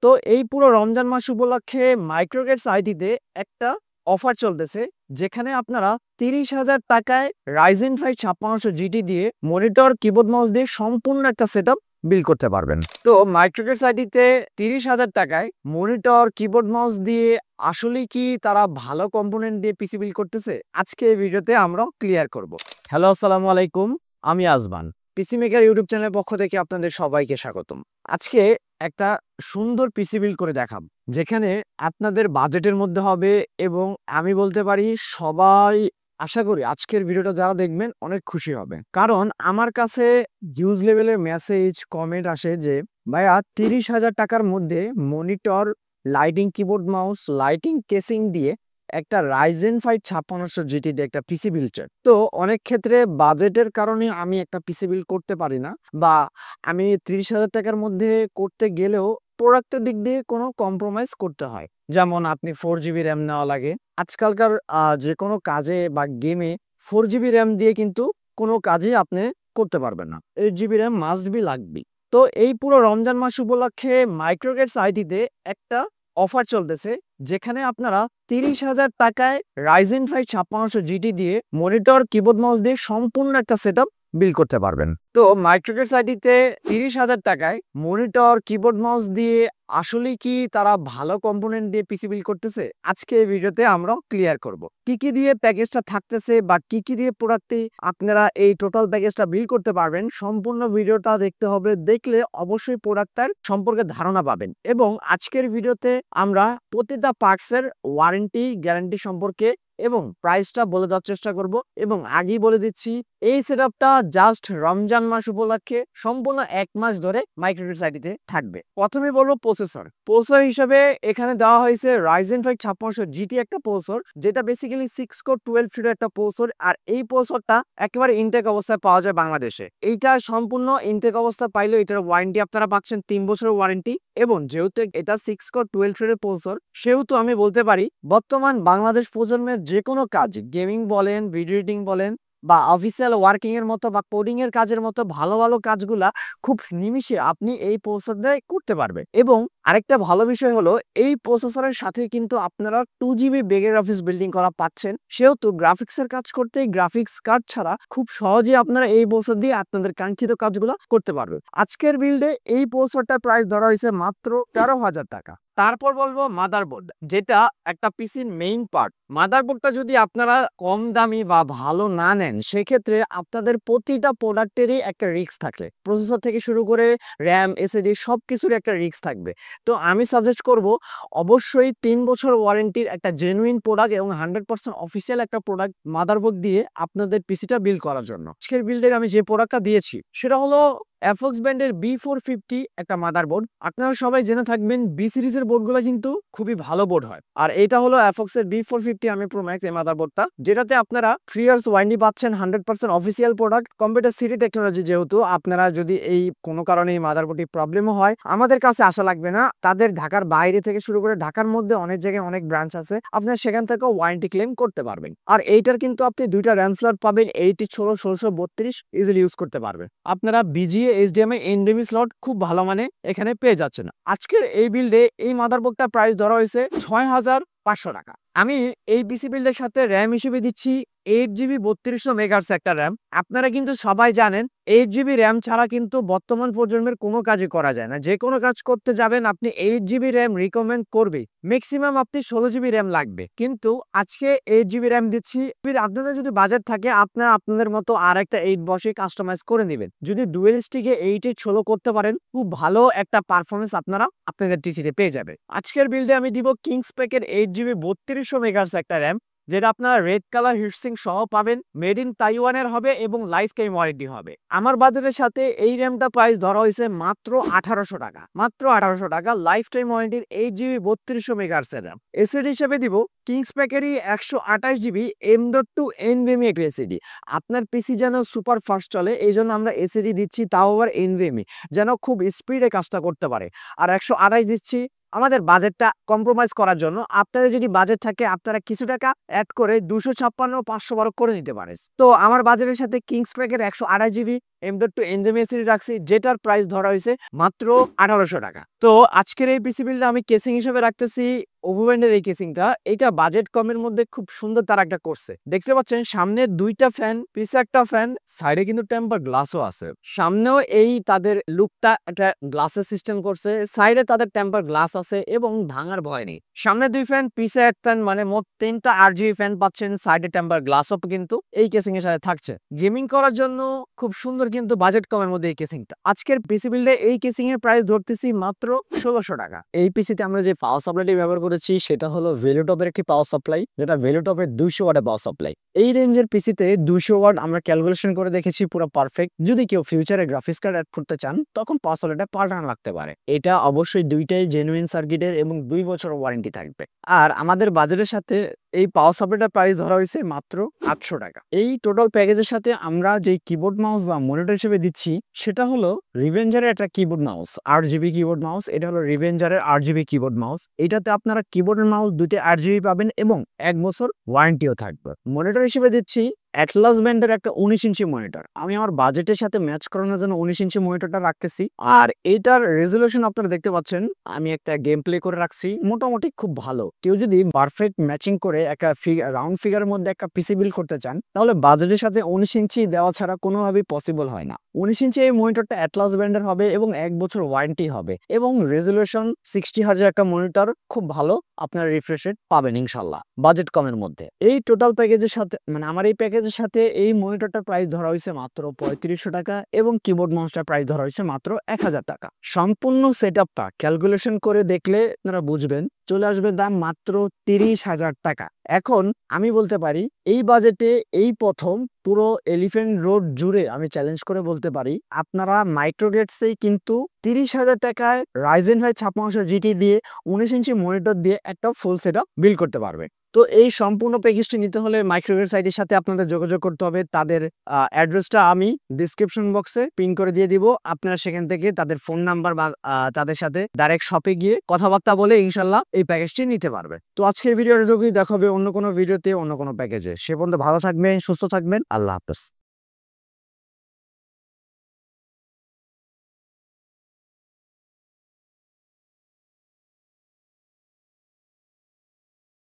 তো এই পুরো রমজান মাস উপলক্ষে মাইক্রোগেটস আইডিতে একটা অফার চলতেছে, যেখানে আপনারা 30,000 টাকায় রাইজেন 5 5600 জিটি দিয়ে মনিটর কিবোর্ড মাউস দিয়ে সম্পূর্ণ একটা সেটআপ বিল করতে পারবেন। তো মাইক্রোগেটস আইডিতে 30,000 টাকায় মনিটর কিবোর্ড মাউস দিয়ে আসলে কি তারা ভালো কম্পোনেন্ট দিয়ে পিসি বিল করতেছে, আজকে এই ভিডিওতে আমরা ক্লিয়ার করব। হ্যালো, আসসালামু আলাইকুম, আমি আজমান, পিসি মেকার ইউটিউব চ্যানেলের পক্ষ থেকে আপনাদের সবাইকে স্বাগতম। আজকে একটা সুন্দর পিসি বিল্ড করে দেখাব, যেখানে আপনাদের বাজেটের মধ্যে হবে এবং আমি বলতে পারি সবাই, আশা করি আজকের ভিডিওটা যারা দেখবেন অনেক খুশি হবে। কারণ আমার কাছে হিউজ লেভেলের মেসেজ কমেন্ট আসে যে ভাইয়া 30,000 টাকার মধ্যে monitor, lighting keyboard mouse, lighting casing দিয়ে একটা রাইজেন 5 5600 জিটি দিয়ে একটা পিসি বিল্ড চাই। তো অনেক ক্ষেত্রে বাজেটের কারণে আমি একটা পিসি বিল্ড করতে পারি না, বা আমি 30,000 টাকার মধ্যে করতে গেলেও প্রোডাক্টের দিক দিয়ে কোনো কম্প্রোমাইজ করতে হয়। যেমন আপনি 4GB র্যাম নেওয়া লাগে। আজকালকার যে কোনো কাজে বা গেমে 4GB র্যাম দিয়ে কিন্তু কোনো কাজই আপনি করতে পারবেন না, 8GB র্যাম মাস্ট বি লাগবেই। তো এই পুরো রমজান মাস উপলক্ষে মাইক্রোগেটস আইডিতে একটা অফার চলতেছে, যেখানে আপনারা 30,000 টাকায় রাইজেন 5 5600 জিটি দিয়ে মনিটর কিবোর্ড মাউস দিয়ে সম্পূর্ণ একটা সেটআপ বিল করতে পারবেন। তো মাইক্রোগেটস আইডিতে 30,000 টাকায় মনিটর কিবোর্ড মাউস দিয়ে আসলে কি তারা ভালো কম্পোনেন্ট দিয়ে পিসি বিল করতেছে, আজকে এই ভিডিওতে আমরা ক্লিয়ার করব। কি কি দিয়ে প্যাকেজটা থাকতেছে বা কি কি দিয়ে প্রোডাক্টে আপনারা এই টোটাল প্যাকেজটা বিল করতে পারবেন, সম্পূর্ণ ভিডিওটা দেখতে হবে। দেখলে অবশ্যই প্রোডাক্টটার সম্পর্কে ধারণা পাবেন। এবং আজকের ভিডিওতে আমরা প্রতিটা পার্টসের ওয়ারেন্টি গ্যারান্টি সম্পর্কে এবং প্রাইসটা বলে দেওয়ার চেষ্টা করব। এবং আগেই বলে দিচ্ছি, এই সেটআপটা জাস্ট রমজান মাস উপলক্ষে সম্পূর্ণ 1 মাস ধরে মাইক্রোগেটস আইডিতে থাকবে। প্রথমে বলবো প্রসেসর হিসেবে এখানে দেওয়া হয়েছে রাইজেন 5 5600 জিটি একটা প্রসেসর, যেটা বেসিক্যালি 6 কোর 12 থ্রেডের একটা প্রসেসর। আর এই প্রসেসরটা একেবারে ইনটেক অবস্থায় পাওয়া যায় বাংলাদেশে। এইটা সম্পূর্ণ ইনটেক অবস্থা পাইলেও এটার ওয়ারেন্টি আপনারা পাচ্ছেন 3 বছরের ওয়ারেন্টি। এবং যেহেতু এটা 6 কোর 12 থ্রেডের প্রসেসর, সেহেতু আমি বলতে পারি বর্তমান বাংলাদেশ প্রজন্মের যে কোনো কাজ, গেমিং বলেন, ভিডিও এডিটিং বলেন, বা অফিসিয়াল ওয়ার্কিং এর মতো বা কোডিং এর কাজের মতো ভালো ভালো কাজগুলা খুব নিমিষে আপনি এই প্রসেসর দিয়ে করতে পারবেন। এবং আরেকটা ভালো বিষয় হলো, এই প্রসেসরের সাথে কিন্তু আপনারা 2GB বেগের অফিস বিল্ডিং করা পাচ্ছেন। সেহেতু গ্রাফিক্সের কাজ করতে গ্রাফিক্স কার্ড ছাড়া খুব সহজে আপনারা এই প্রসেসর দিয়ে আপনাদের কাঙ্ক্ষিত কাজগুলো করতে পারবেন। আজকের বিল্ডে এই প্রসেসরটার প্রাইস ধরা হয়েছে মাত্র 13,000 টাকা। তারপর বলবো মাদারবোর্ড, যেটা একটা পিসির মেইন পার্ট। মাদারবোর্ডটা যদি আপনারা কম দামি বা ভালো না নেন, সেক্ষেত্রে আপনাদের প্রতিটা প্রোডাক্টেরই একটা রিস্ক থাকে। প্রসেসর থেকে শুরু করে র্যাম, এসএসডি সব কিছুরই একটা রিস্ক থাকবে। তো আমি সাজেস্ট করব অবশ্যই 3 বছর ওয়ারেন্টির একটা জেনুইন প্রোডাক্ট এবং 100% অফিসিয়াল একটা প্রোডাক্ট মাদারবোর্ড দিয়ে আপনাদের পিসিটা বিল্ড করার জন্য। আজকের বিল্ডের আমি যে প্রোডাক্টটা দিয়েছি সেটা হলো এফক্স ব্র্যান্ডের B450 একটা মাদারবোর্ড। আপনারা সবাই জেনে থাকবেন বি সিরিজের বোর্ডগুলো কিন্তু খুবই ভালো বোর্ড হয়। আর এটা হলো এফক্স এর B450 আমি প্রো ম্যাক্স এই মাদারবোর্ডটা, যেটাতে আপনারা 3 ইয়ার্স ওয়ারেন্টি পাচ্ছেন, 100% official product, computer city technology. যেহেতু আপনারা যদি এই কোনো কারণে এই মাদারবোর্ডটি প্রবলেমও হয়, আমাদের কাছে আসা লাগবে না। তাদের ঢাকার বাইরে থেকে শুরু করে ঢাকার মধ্যে অনেক জায়গায় অনেক ব্রাঞ্চ আছে, আপনারা সেখান থেকেও ওয়ারেন্টি ক্লেম করতে পারবেন। আর এইটার কিন্তু আপনি দুইটা র্যাম স্লট পাবেন, 8016, 1632 ইজিলি ইউজ করতে পারবেন। আপনারা বিজিএ, এইচডিএমআই, এনডিএমই স্লট খুব ভালো মানে এখানে পেয়ে যাচ্ছেন। আজকের এই বিল্ডে এই মাদারবোর্ডটার প্রাইস ধরা হয়েছে 6,500 টাকা। আমি এই পিসি বিল্ডের সাথে র্যাম হিসেবে দিচ্ছি 8GB 3200 মেগাহার্টজ একটা র্যাম। আপনারা কিন্তু সবাই জানেন 8GB র্যাম ছাড়া কিন্তু বর্তমান প্রজন্মের কোনো কাজই করা যায় না। যে কোনো কাজ করতে যাবেন আপনি 8GB র্যাম রিকমেন্ড করবে, ম্যাক্সিমাম আপনি 16GB র্যাম লাগবে। কিন্তু আজকে 8GB র্যাম দিচ্ছি। আপনাদের যদি বাজেট থাকে, আপনারা আপনাদের মতো আর একটা 8 বসে কাস্টমাইজ করে নেবেন। যদি ডুয়েল স্টিকে 8/16 করতে পারেন, খুব ভালো একটা পারফরমেন্স আপনারা আপনাদের টিসিতে পেয়ে যাবে। আজকের বিল্ডে আমি দিব কিংস প্যাকের 8GB 3200 মেগাহার্টজ একটা র্যাম, যেটা আপনারা রেড কালার হিটসিং সহ পাবেন, মেড ইন তাইওয়ানের হবে এবং লাইফ টাইম ওয়ারেন্টি হবে। আমার বাজেটের সাথে এই র্যামটা প্রাইস ধরা হয়েছে মাত্র 1800 টাকা। মাত্র 1800 টাকা লাইফ টাইম ওয়ারেন্টির 8GB 3200 মেগাহার্টজের র্যাম। এসএসডি হিসেবে দিব কিংস প্যাকেরই 128GB M.2 NVMe একটা এসএসডি। আপনার পিসি যেন সুপার ফাস্ট চলে, এই জন্য আমরা এসএসডি দিচ্ছি, তাও আবার NVMe, যেন খুব স্পিডে কাজটা করতে পারে। আর 128 দিচ্ছি আমাদের বাজেটটা কম্প্রোমাইজ করার জন্য। আপনাদের যদি বাজেট থাকে, আপনারা কিছু টাকা অ্যাড করে 256, 512 করে নিতে পারেন। তো আমার বাজেটের সাথে কিংস প্যাকের 128GB M.2 NVMe রাখছি, যেটার প্রাইস ধরা হয়েছে মাত্র 1800 টাকা। তো আজকের এই পিসি বিল্ডে আমি কেসিং হিসেবে রাখতেছি ওভোব্যান্ডের এই কেসিংটা। এটা বাজেট কমের মধ্যে খুব সুন্দর তারা একটা করছে। দেখতে পাচ্ছেন সামনে দুইটা ফ্যান, পিছে একটা ফ্যান, সাইডে কিন্তু টেম্পার গ্লাসও আছে। সামনেও এই তাদের লুকটা একটা গ্লাসের সিস্টেম করছে, সাইডে তাদের টেম্পার গ্লাস আছে এবং ভাঙার ভয় নেই। সামনে 2 ফ্যান, পিছে এক ফ্যান, মানে মোট 3টা RGB ফ্যান পাচ্ছেন। সাইডে টেম্পার গ্লাসও কিন্তু এই কেসিং এর সাথে থাকছে। গেমিং করার জন্য খুব সুন্দর কিন্তু বাজেট কমের মধ্যে এই কেসিংটা। আজকের পিসি বিল্ডে এই কেসিং এর প্রাইস ধরতেছি মাত্র 1600 টাকা। এই পিসিতে আমরা যে পাওয়ার সাপ্লাইটি ব্যবহার করেছি সেটা হলো ভেলোটপের একটি পাওয়ার সাপ্লাই, যেটা ভেলোটপের 200 ওয়াটের পাওয়ার সাপ্লাই। এই রেঞ্জের পিসিতে 200 ওয়াট আমরা ক্যালকুলেশন করে দেখেছি পুরো পারফেক্ট। যদি কেউ ফিউচারে গ্রাফিক্স কার্ড অ্যাড করতে চান তখন পাওয়ার সাপ্লাইটা পাল্টানো লাগতে পারে। এটা অবশ্যই দুইটাই জেনুইন সার্কিটের এবং 2 বছর ওয়ারেন্টি থাকবে। আর আমাদের বাজারের সাথে এই পাওয়ার সাপ্লাইটার প্রাইস ধরা হয়েছে মাত্র 800 টাকা। এই টোটাল প্যাকেজের সাথে আমরা যে কিবোর্ড মাউস বা মনিটর হিসেবে দিচ্ছি সেটা হলো রিভেঞ্জারের একটা keyboard mouse, 8GB keyboard mouse. এটা হলো রিভেঞ্জারের 8GB কিবোর্ড মাউস। এটাতে আপনারা কিবোর্ডের মাউস দুইটা 8GB পাবেন এবং 1 বছর ওয়ারেন্টিও থাকবে। মনিটর হিসেবে দিচ্ছি অ্যাটলাস ব্র্যান্ডের একটা 19 ইঞ্চি মনিটর। আমি আমার বাজেটের সাথে ম্যাচ করানোর জন্য 19 ইঞ্চি মনিটরটা রাখতেছি। আর এটার রেজলিউশন আপনারা দেখতে পাচ্ছেন, আমি একটা গেম প্লে করে রাখছি, মোটামুটি খুব ভালো। কেউ যদি পারফেক্ট ম্যাচিং করে একটা রাউন্ড ফিগারের মধ্যে একটা পিসি বিল্ড করতে চান তাহলে বাজেটের সাথে 19 ইঞ্চি দেওয়া ছাড়া কোনোভাবেই পসিবল হয় না। 19 ইঞ্চি এই মনিটরটা অ্যাটলাস ব্র্যান্ডের হবে এবং 1 বছর ওয়ারেন্টি হবে এবং রেজলিউশন 60 হার্জের একটা মনিটর, খুব ভালো আপনার রিফ্রেশ রেট পাবেন ইনশাল্লাহ বাজেট কমের মধ্যে। এই টোটাল প্যাকেজের সাথে মানে আমার এই প্যাকেজের সাথে এই মনিটরটার প্রাইস ধরা হয়েছে মাত্র 3500 টাকা এবং কিবোর্ড মাউসটার প্রাইস ধরা হয়েছে মাত্র 1000 টাকা। সম্পূর্ণ সেটআপটা ক্যালকুলেশন করে দেখলে আপনারা বুঝবেন চলে আসবে দাম মাত্র 30,000 টাকা। এখন আমি বলতে পারি এই বাজেটে এই প্রথম পুরো এলিফ্যান্ট রোড জুড়ে আমি চ্যালেঞ্জ করে বলতে পারি আপনারা মাইক্রোগেটসেই কিন্তু 30,000 টাকায় রাইজেন 5 5600 GT দিয়ে 19 ইঞ্চি মনিটর দিয়ে একটা ফুল সেটআপ বিল্ড করতে পারবে। তো এই সম্পূর্ণ প্যাকেজটি নিতে হলে মাইক্রোগেট সাইটের সাথে আপনাদের যোগাযোগ করতে হবে। তাদের অ্যাড্রেসটা আমি ডিসক্রিপশন বক্সে পিন করে দিয়ে দিব। আপনারা সেখান থেকে তাদের ফোন নাম্বার বা তাদের সাথে ডাইরেক্ট শপে গিয়ে কথাবার্তা বলে ইনশাল্লাহ এই প্যাকেজটি নিতে পারবে। তো আজকের ভিডিওটা দেখা হবে অন্য কোনো ভিডিওতে, অন্য কোনো প্যাকেজে। সে পর্যন্ত ভালো থাকবেন, সুস্থ থাকবেন। আল্লাহ হাফেজ।